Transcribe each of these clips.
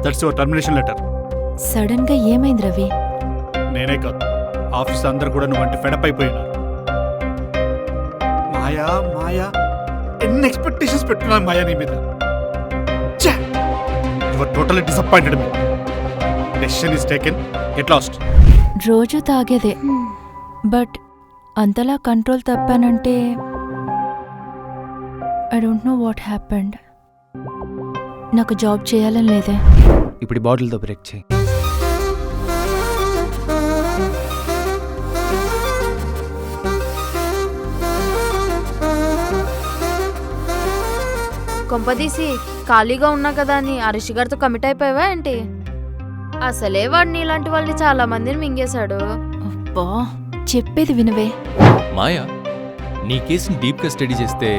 That's your termination letter. Sudden గా ఏమైంది రవి? నేనే కాదు, ఆఫీస్ అందరు కూడా నువ్వంటే ఫెడప్ అయిపోయినారు. మాయా మాయా ఎన్ని ఎక్స్పెక్టేషన్స్ పెట్టుకున్నాను మాయా నీ మీద. Your totally disappointed me. Decision is taken, get lost. రోజు తాగేదే, బట్ అంతలా కంట్రోల్ తప్పానంటే I don't know what happened. నాకు జాబ్ చేయాలని లేదే. ఇప్పుడు బాటిల్తో బ్రేక్ చేయి. కొంపదీసి ఖాళీగా ఉన్నా కదా అని ఆ రిషి గారితో కమిట్ అయిపోయావా ఏంటి? అసలే వాడిని ఇలాంటి వాళ్ళని చాలా మందిని మింగేశాడు. అబ్బా, చెప్పేది వినవే. మాయా, నీ కేసుని డీప్గా స్టడీ చేస్తే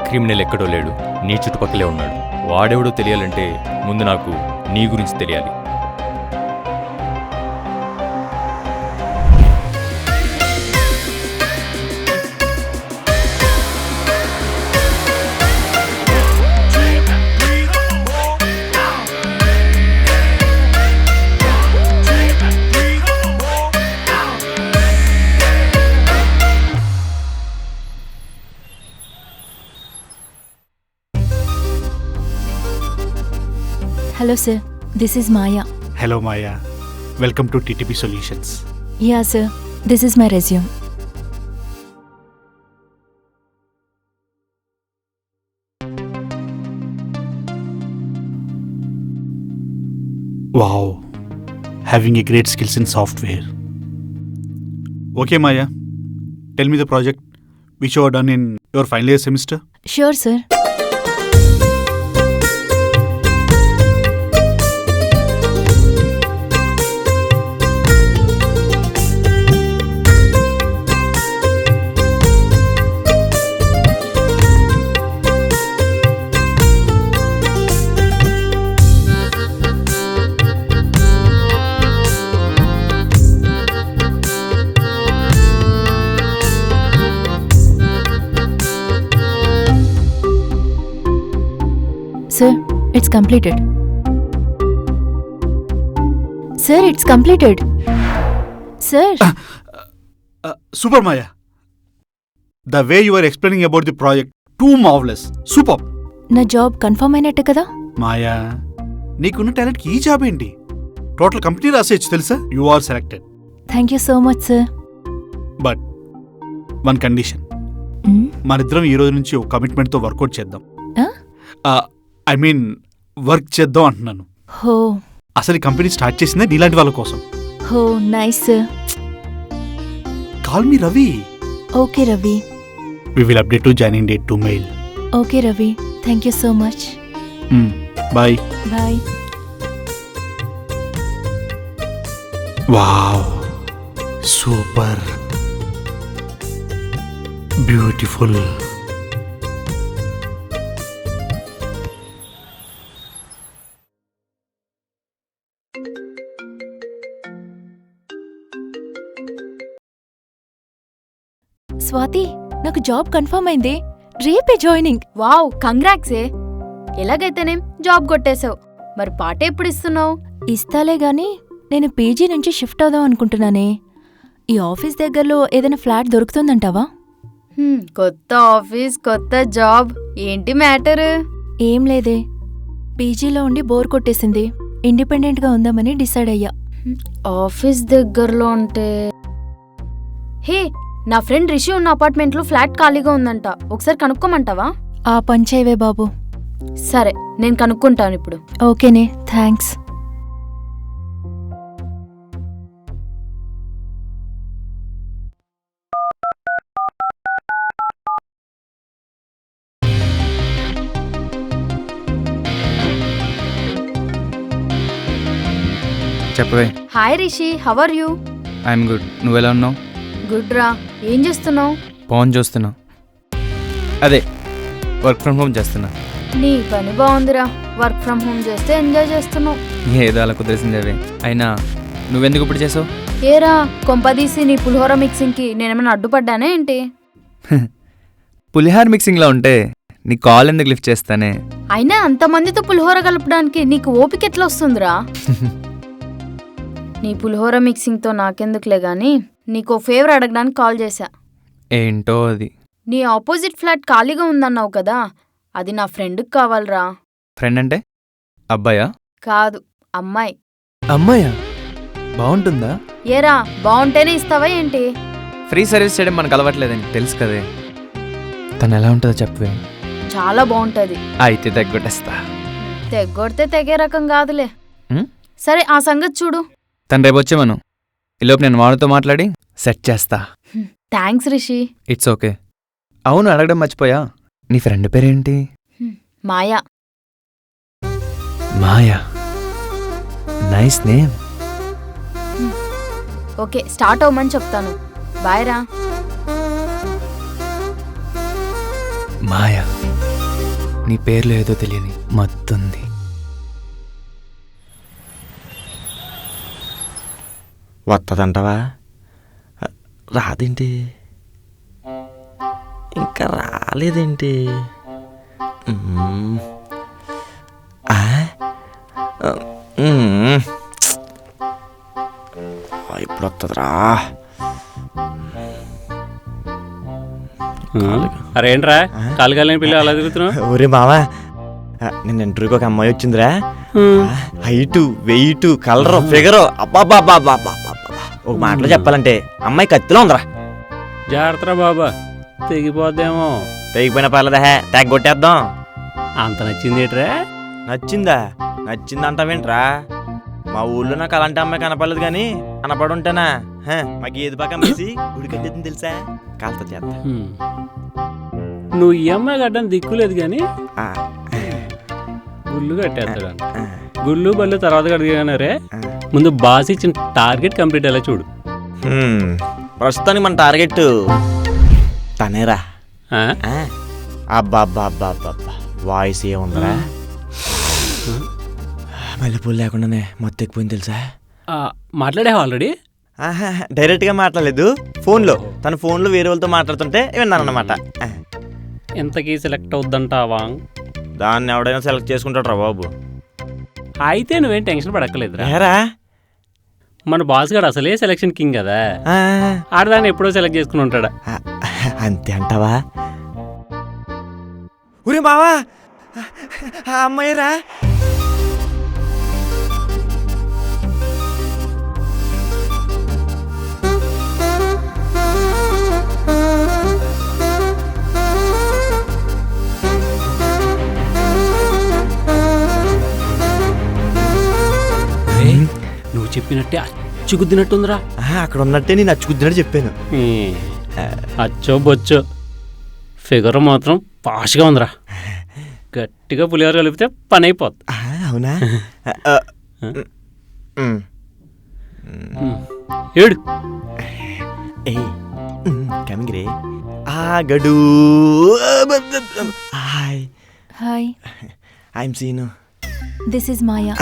క్రిమినల్ ఎక్కడో లేడు, నీ చుట్టుపక్కలే ఉన్నాడు. వాడెవడో తెలియాలంటే ముందు నాకు నీ గురించి తెలియాలి. Hello sir, this is Maya. Hello Maya, welcome to TTP solutions. Yeah sir, this is my resume. Wow, having a great skills in software. Okay Maya, tell me the project which you have done in your final year semester. Sure sir. Sir, it's completed. Sir, it's completed. Sir. Super Maya. The way you are explaining about the project, too marvelous. Superb. నా job confirm అయినట్టే కదా? మాయా, నీకున్న టాలెంట్కి ఈ job ఏంటి? Total company రాసేయచ్చు తెలుసా? You are selected. Thank you so much sir. But one condition. మనిద్దరం ఈ రోజు నుంచి ఒక కమిట్మెంట్తో వర్కౌట్ చేద్దాం. ఐ మీన్ వర్క్ చేద్దాం అంటున్నాను. హో, అసలు ఈ కంపెనీ స్టార్ట్ చేసిందే నీలాంటి వాళ్ళ కోసం. Oh nice sir. Call me Ravi. Okay Ravi. We will update to joining date to mail. Okay Ravi, thank you so much. Bye. Bye. Wow, super, beautiful. Swathi, నాకు జాబ్ కన్ఫర్మ్ అయింది. రేపే జాయినింగ్. వావ్, కంగ్రాట్సే. ఎలాగైతేనేం జాబ్ కొట్టేశావు. మరి పాట ఎప్పుడు ఇస్తున్నావు? ఇస్తాలే గాని నేను పీజీ నుంచి షిఫ్ట్ అవుదాం అనుకుంటున్నానే. ఈ ఆఫీస్ దగ్గరలో ఏదైనా ఫ్లాట్ దొరుకుతుందంటావా? కొత్త ఆఫీస్, కొత్త జాబ్, ఏంటి మ్యాటర్? ఏం లేదే, పీజీలో ఉండి బోర్ కొట్టేసింది. ఇండిపెండెంట్గా ఉందామని డిసైడ్ అయ్యా. ఆఫీస్ దగ్గరలో అంటే హే, నా ఫ్రెండ్ రిషి ఉన్న అపార్ట్మెంట్లో ఫ్లాట్ ఖాళీగా ఉందంట. ఒకసారి కనుక్కోమంటావా? ఆ పంచేవే బాబు. సరే, నేను కనుక్కుంటాను ఇప్పుడు. ఓకేనే, థ్యాంక్స్. చెప్పవే. Hi Rishi, how are you? I'm good. నువ్వెలా ఉన్నావు? గుడ్ రా. ఏం చేస్తున్నావు? ఫోన్ చూస్తున్నా. అదే వర్క్ ఫ్రమ్ హోమ్ చేస్తున్నా. నీ పని బాగుందిరా. వర్క్ ఫ్రమ్ హోమ్ చేస్తే ఎంజాయ్ చేస్తున్నావు. ఏదో అలా కుదిరేసింది అవే. అయినా నువ్వెందుకు ఇప్పుడు చేసావు? ఏరా, కొంపదీసి నీ పులిహోర మిక్సింగ్కి నేనేమైనా అడ్డుపడ్డానే ఏంటి? పులిహార్ మిక్సింగ్లో ఉంటే నీ కాల్ ఎందుకు లిఫ్ట్ చేస్తానే? అయినా అంతమందితో పులిహోర కలపడానికి నీకు ఓపిక ఎట్లా వస్తుందిరా? నీ పులిహోర మిక్సింగ్తో నాకెందుకులే గాని నీకు ఫేవర్ అడగడానికి కాల్ చేశా. ఏంటో అది. నీ ఆపోజిట్ ఫ్లాట్ ఖాళీగా ఉందన్నావు కదా, అది నా ఫ్రెండ్కి కావాలరా. ఫ్రెండ్ అంటే అబ్బాయా? కాదు, అమ్మాయి. అమ్మాయా? బాగుంటుందా? ఏరా, బాగుంటేనే ఇస్తావా ఏంటి? ఫ్రీ సర్వీస్ చేయడం మనకు అలవాట్లేదని తెలుసు కదే. తను ఎలా ఉంటుందో చెప్పవే. చాలా బాగుంటది. అయితే తగ్గొట్టేస్తా. తెగ్గొడితే తెగే రకం కాదులే. ఉం? సరే, ఆ సంగతి చూడు. తను రేపు వచ్చేమను. ఈలోపు నేను వాడితో మాట్లాడి సెట్ చేస్తా. థ్యాంక్స్ రిషి. It's okay. అవును, అడగడం మర్చిపోయా, నీ ఫ్రెండ్ పేరేంటి? Maya. Maya, nice name. Okay, start అవ్వమని చెప్తాను. బాయ్ రా. మాయా, నీ పేర్లో ఏదో తెలియని మత్తుంది. వస్తుందంటావా? రాదేంటి? ఇంకా రాలేదేంటి? ఇప్పుడు వస్తుందిరా. అరే ఏంట్రా కాలు కాలని పిల్లలు అలా తిరుగుతున్నావు? ఊరే మావా, నిన్న ఇంటర్వ్యూకి ఒక అమ్మాయి వచ్చిందిరా. హైటు, వెయిట్, కలర్, ఫిగరు, అబ్బాబ్బా. ఒక మాటలో చెప్పాలంటే అమ్మాయి కత్తిలో ఉందిరా. జాగ్రత్త బాబా, తెగిపోద్దేమో. తెగిపోయిన పర్లేదా, తెగ కొట్టేద్దాం. అంత నచ్చింది ఏంట్రా? నచ్చిందా? నచ్చిందంటావేంట్రా? మా ఊళ్ళో నాకు అలాంటి అమ్మాయి కనపడలేదు కానీ కనపడి ఉంటానా? మాకు ఏది బాగా అమ్మేసి గుడి కట్టేది తెలుసా? కాలుతో చేస్తా. నువ్వు ఈ అమ్మాయి కట్టడానికి దిక్కులేదు కానీ గుళ్ళు కట్టేస్తాడు. గుళ్ళు బళ్ళు తర్వాత కడిగానే రే, ముందు బాస్ ఇచ్చిన టార్గెట్ కంప్లీట్ అయ్యేలా చూడు. ప్రస్తుతానికి మన టార్గెట్ తనేరా. ఆ? అబ్బా, వాయిస్ ఏముందిరా? మల్లెపూలు లేకుండానే మొత్తం ఎక్కువైంది తెలుసా? మాట్లాడావా ఆల్రెడీ? డైరెక్ట్గా మాట్లాడలేదు, ఫోన్లో. తన ఫోన్లో వేరే వాళ్ళతో మాట్లాడుతుంటే విన్నాను అన్నమాట. ఎంతకీ సెలెక్ట్ అవుద్దంటావా? దాన్ని ఎవడైనా సెలెక్ట్ చేసుకుంటాడు రా బాబు. అయితే నువ్వేం టెన్షన్ పడక్కలేదురా. ఏరా, మన బాస్ గారు అసలే సెలక్షన్ కింగ్ కదా, ఆడదాన్ని ఎప్పుడో సెలెక్ట్ చేసుకుని ఉంటాడా. అంతే అంటావా? ఊరే బావా, ఆ అమ్మాయిరా. నువ్వు చెప్పినట్టే అచ్చుగుద్దినట్టుందిరా. అక్కడ ఉన్నట్టే నేను అచ్చుకుద్దినట్టు చెప్పాను. అచ్చో బొచ్చో, ఫిగర్ మాత్రం పాష్గా ఉందిరా. గట్టిగా పులిహోర కలిపితే పని అయిపోద్ది. అవునా? ఏడు కమింగ్ రే. ఆగడు. Hi. Hi, I'm Seenu. This is Maya.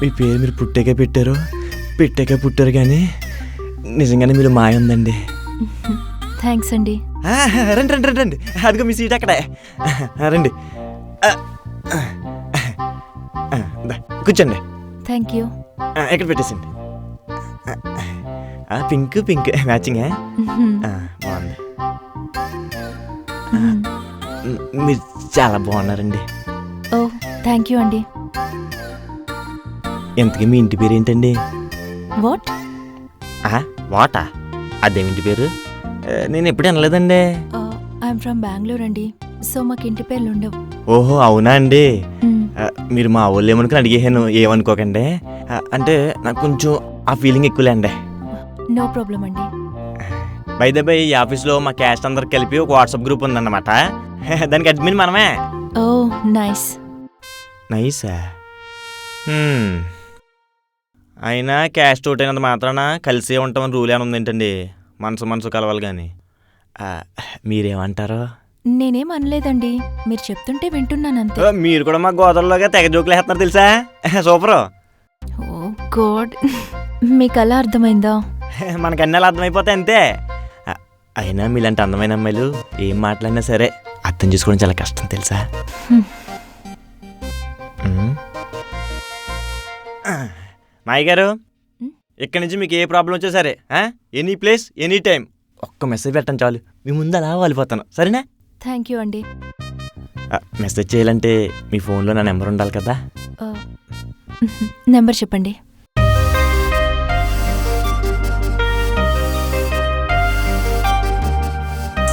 మీ పేరు మీరు పుట్టాకే పుట్టారు కానీ నిజంగానే మీరు మాయ ఉందండి. థ్యాంక్స్ అండి. రండి, అదిగో మీ సీట్ అక్కడే. రండి, కూర్చోండి. Thank you. ఎక్కడ పెట్టేసండి. పింక్ మ్యాచింగ్ బాగుంది. మీరు చాలా బాగున్నారండి. ఓ, థ్యాంక్ యూ అండి. ఎంతకీ మీ ఇంటి పేరు ఏంటండి? వాట్? వాటా? అదేమింటి పేరు? నేను ఎప్పుడు వినలేదండి. ఐఎమ్ ఫ్రమ్ బెంగళూరు అండి, సో మాకు ఇంటి పేర్లు ఉండవు. ఓహో, అవునా అండి? మీరు మా వాళ్ళు ఏమనుకుని అడిగేసాను, ఏమనుకోకండి. అంటే నాకు కొంచెం ఆ ఫీలింగ్ ఎక్కువలే అండి. నో ప్రాబ్లం అండి. బై ఈ ఆఫీస్లో మా క్యాస్ట్ అందరికి కలిపి ఒక వాట్సాప్ గ్రూప్ ఉందన్నమాట. దానికి అడ్మిన్ మనమే. ఓ, నైస్. నైసా? అయినా క్యాస్ట్ ఒకటి అయినంత మాత్రాన కలిసే ఉంటామని రూల్ ఏమైనా ఉంది ఏంటండి? మనసు కలవాలి కానీ. మీరేమంటారు? నేనేం అనలేదండి, మీరు చెప్తుంటే వింటున్నాను అంతే. మీరు కూడా మా గోదావరిలోగా తెగ జోకులు వేస్తున్నారు తెలుసా? సూపరు. ఓ గాడ్, మీకు అలా అర్థమైందా? మనకన్నీ అలా అర్థమైపోతాయి అంతే. అయినా మీలాంటి అందమైన అమ్మాయిలు ఏం మాట్లాడినా సరే అర్థం చేసుకోవడం చాలా కష్టం తెలుసా? హ్మ్. మాయ గారు, హ్మ్? ఇక్కడి నుంచి మీకు ఏ ప్రాబ్లం వచ్చా సరే, ఎనీ ప్లేస్ ఎనీ టైం ఒక్క మెసేజ్ పెట్టండి చాలు, మీ ముందు అలా వాలిపోతాను. సరేనా? థ్యాంక్ యూ అండి. మెసేజ్ చేయాలంటే మీ ఫోన్లో నా నెంబర్ ఉండాలి కదా. నెంబర్ చెప్పండి.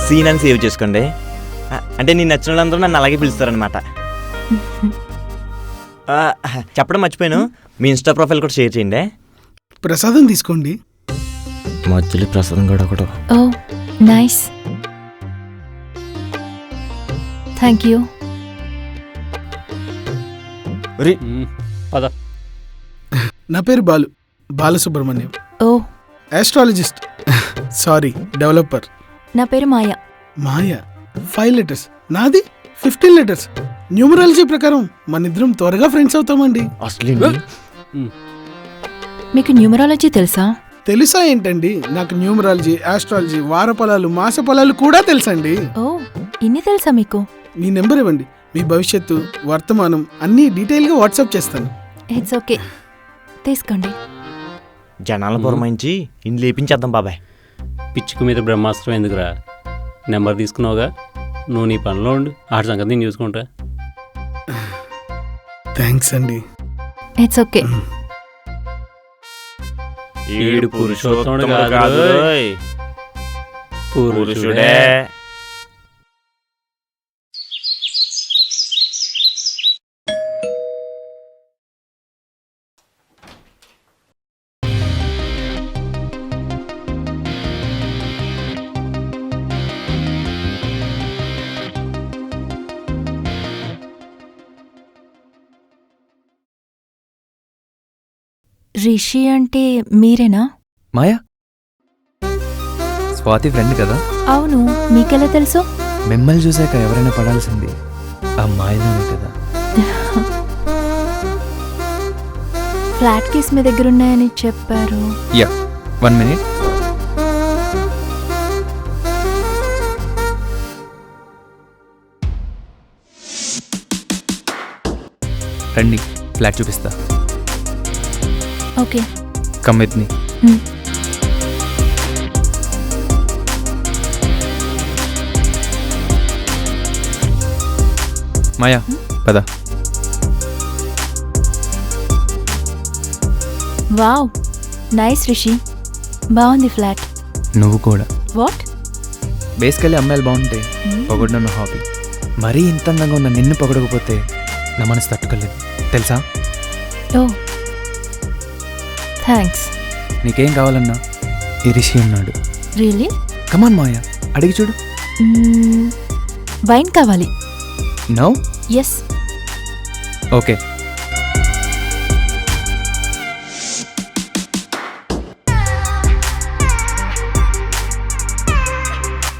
సీన్ అని సేవ్ చేసుకోండి. అంటే నేను నచ్చిన వాళ్ళందరూ నన్ను అలాగే పిలుస్తారనమాట. చెప్పడం మర్చిపోయాను, మీ ఇన్స్టా ప్రొఫైల్ కూడా షేర్ చేయండి. ప్రసాదం తీసుకోండి. మధ్యలో ప్రసాదం కూడా ఒకటి. ఓ నైస్, థ్యాంక్ యూ. పద. నా పేరు బాలసుబ్రహ్మణ్యం, ఓ ఆస్ట్రాలజిస్ట్, సారీ డెవలపర్. నా పేరు మాయ. మాయ 5 letters, నాది 15 letters. న్యూమరాలజీ ప్రకారం మన ఇద్దరం త్వరగా ఫ్రెండ్స్ అవుతామండి. అసలు మీకు న్యూమరాలజీ తెలుసా? తెలుసా ఏంటండి, నాకు న్యూమరాలజీ, ఆస్ట్రాలజీ, వార ఫలాలు, మాస ఫలాలు కూడా తెలుసండి. ఓ ఇన్ని తెలుసా మీకు? మీ నెంబర్ ఇవ్వండి, మీ భవిష్యత్తు, వర్తమానం అన్నీ డీటెయిల్గా వాట్సాప్ చేస్తాను. ఇట్స్ ఓకే, తీసుకోండి. జనాల పురమాయించి ఇన్ని లేపించేద్దాం బాబాయ్. పిచ్చుకు మీద బ్రహ్మాస్త్రం ఎందుకురా? నెంబర్ తీసుకున్నావుగా, నువ్వు నీ పనిలో ఉండు, ఆడి సంగతి నేను చూసుకుంటా. థ్యాంక్స్ అండి. It's okay. ఈడు పురుషోత్తముడు కాదు, కాదోయ్, పురుషుడే. రిషి అంటే మీరేనా? మాయా, స్వాతి ఫ్రెండ్ కదా? అవును, మీకెలా తెలుసు? మిమ్మల్ని చూసాక ఎవరైనా పడాల్సింది ఆ మాయలోనే కదా. ఫ్లాట్ కీస్ మీ దగ్గర ఉన్నాయని చెప్పారు. Yeah, 1 minute. రండి, ఫ్లాట్ చూపిస్తా. Okay, come with me. మాయా, పద. వావ్, నైస్ రిషి, బాగుంది ఫ్లాట్. నువ్వు కూడా. వాట్? బేసికల్లీ అమ్మాయిలు బాగుంటే పొగడడం నా హాబీ. మరీ ఇంత అందంగా ఉన్న నిన్ను పొగడకపోతే నా మనసు తట్టుకోలేదు తెలుసా? ఓ థ్యాంక్స్. నీకేం కావాలన్నా ఈ రిషి ఉన్నాడు. రియలీ? కమాన్ మాయా, అడిగి చూడు. వైన్ కావాలి. No? Yes. Okay.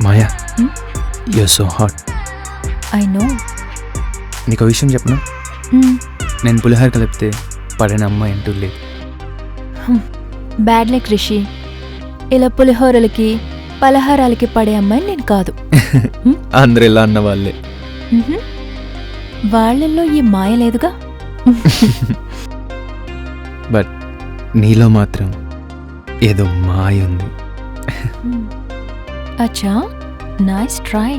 Maya, you're so hot. I know. నీకు విషయం చెప్పనా? నేను పులిహోర కలిపితే పడిన అమ్మాయి అంటూ లేదు. బ్యాడ్ లక్ రిషి, ఇలా పులిహోరలకి పలహారాలకి పడే అమ్మాయి నేను కాదు. అందరు ఇలా అన్న వాళ్ళే. వాళ్ళల్లో ఈ మాయ లేదుగా. బట్ నీలో మాత్రం ఏదో మాయ ఉంది. అచ్చా, నైస్ ట్రై.